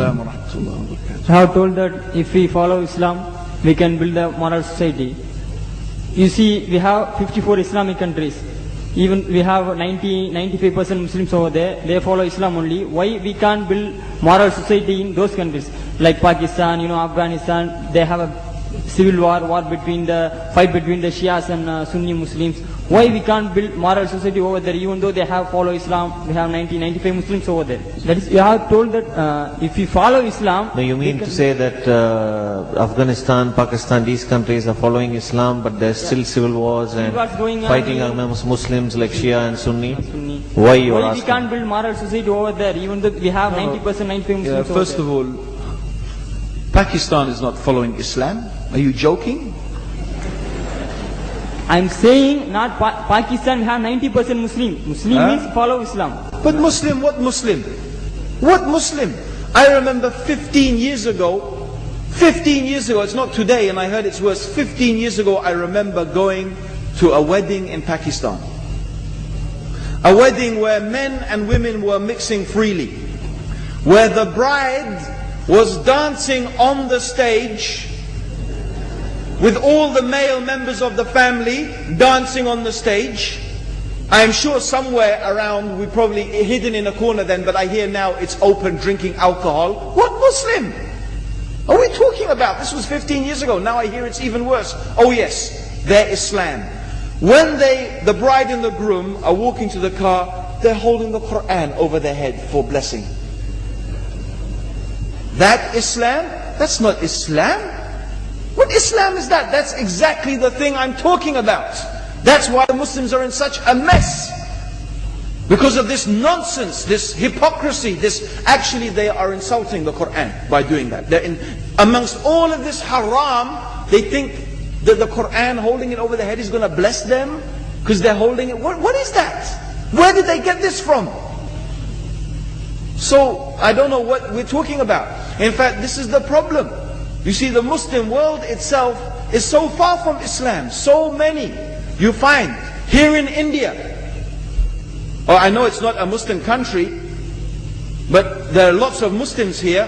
Assalam wa rahmatullahi wa barakatuh. I have told that if we follow Islam, we can build a moral society. You see, we have 54 Islamic countries. Even we have 95% Muslims over there. They follow Islam only. Why we can't build moral society in those countries? Like Pakistan, Afghanistan, they have a civil war between the fight between the Shias and Sunni Muslims. Why we can't build moral society over there, even though they have follow Islam? We have 95 Muslims over there. That is, you have told that if we follow Islam. No, you mean to say that Afghanistan, Pakistan, these countries are following Islam, but there's still civil wars and fighting amongst Muslims like Shia and Sunni? Why you are asking? We can't build moral society over there, even though we have 90%, 95 Muslims over First there. of all, Pakistan is not following Islam. Are you joking? I'm saying not Pakistan, we have 90% Muslim. Muslim means follow Islam. But Muslim, what Muslim? What Muslim? I remember 15 years ago, it's not today and I heard it's worse, 15 years ago I remember going to a wedding in Pakistan. A wedding where men and women were mixing freely. Where the bride was dancing on the stage with all the male members of the family dancing on the stage. I am sure somewhere around, we probably hidden in a corner then, but I hear now it's open, drinking alcohol. What Muslim are we talking about? This was 15 years ago. Now I hear it's even worse. Oh yes, they're Islam. When the bride and the groom are walking to the car, they're holding the Quran over their head for blessing. That Islam? That's not Islam. What Islam is that? That's exactly the thing I'm talking about. That's why the Muslims are in such a mess. Because of this nonsense, this hypocrisy, actually they are insulting the Quran by doing that. Amongst all of this haram, they think that the Quran holding it over their head is going to bless them because they're holding it. What is that? Where did they get this from? So, I don't know what we're talking about. In fact, this is the problem. You see, the Muslim world itself is so far from Islam. So many you find here in India. Oh, I know it's not a Muslim country, but there are lots of Muslims here.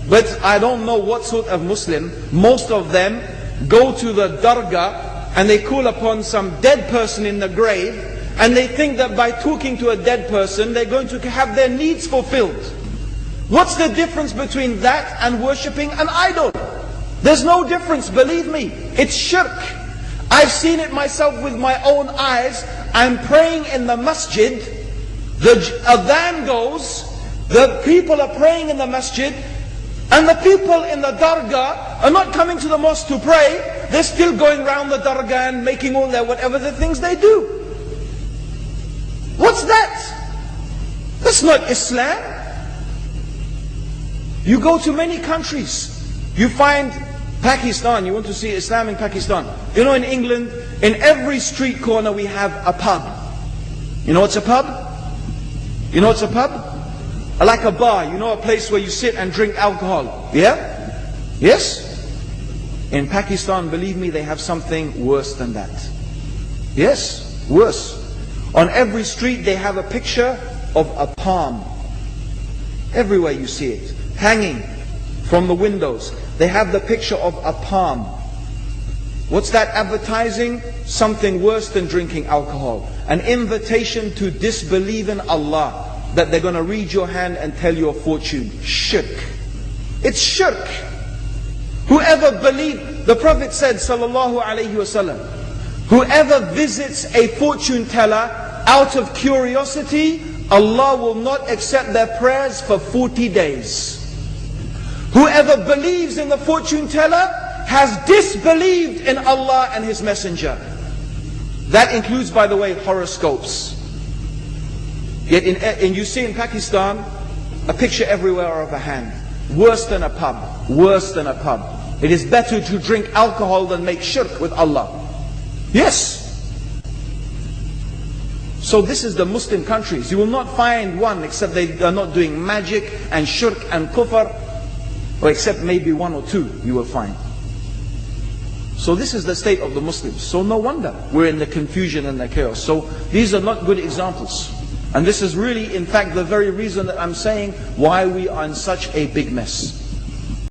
But I don't know what sort of Muslim. Most of them go to the dargah and they call upon some dead person in the grave. And they think that by talking to a dead person, they're going to have their needs fulfilled. What's the difference between that and worshipping an idol? There's no difference, believe me. It's shirk. I've seen it myself with my own eyes. I'm praying in the masjid. The adhan goes. The people are praying in the masjid. And the people in the dargah are not coming to the mosque to pray. They're still going around the dargah and making all their whatever the things they do. What's that? That's not Islam. You go to many countries. You find Pakistan, you want to see Islam in Pakistan. You know, in England, in every street corner we have a pub. You know what's a pub? You know what's a pub? Like a bar, you know, a place where you sit and drink alcohol. Yeah? Yes? In Pakistan, believe me, they have something worse than that. Yes, worse. On every street they have a picture of a palm. Everywhere you see it. Hanging from the windows. They have the picture of a palm. What's that advertising? Something worse than drinking alcohol. An invitation to disbelieve in Allah. That they're going to read your hand and tell your fortune. Shirk. It's shirk. Whoever believed, the Prophet said, sallallahu alayhi wasallam, whoever visits a fortune teller out of curiosity, Allah will not accept their prayers for 40 days. Whoever believes in the fortune teller has disbelieved in Allah and His Messenger. That includes, by the way, horoscopes. Yet you see in Pakistan a picture everywhere of a hand. Worse than a pub. Worse than a pub. It is better to drink alcohol than make shirk with Allah. Yes. So this is the Muslim countries. You will not find one except they are not doing magic and shirk and kufr, or except maybe one or two you will find. So this is the state of the Muslims. So no wonder we're in the confusion and the chaos. So these are not good examples. And this is really, in fact, the very reason that I'm saying why we are in such a big mess.